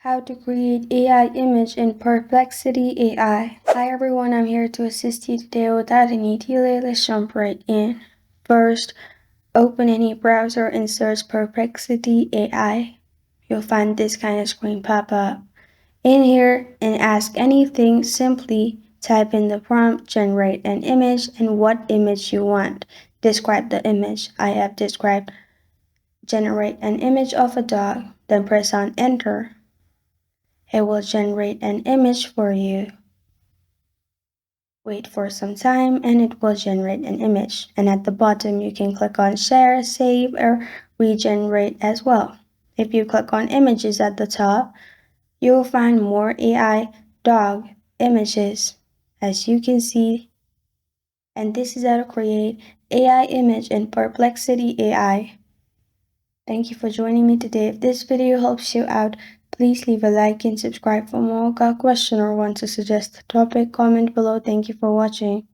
How to create AI image in Perplexity AI. Hi everyone, I'm here to assist you today without any delay. Let's jump right in. First, open any browser and search Perplexity AI. You'll find this kind of screen pop up. In here, and ask anything, simply type in the prompt, generate an image, and what image you want. Describe the image. I have described generate an image of a dog, then press on enter. It will generate an image for you. Wait for some time and it will generate an image. And at the bottom you can click on share, save, or regenerate as well. If you click on images at the top, you will find more AI dog images, as you can see. And this is how to create AI image in Perplexity AI. Thank you for joining me today. If this video helps you out, please leave a like and subscribe for more. Got a question or want to suggest a topic? Comment below. Thank you for watching.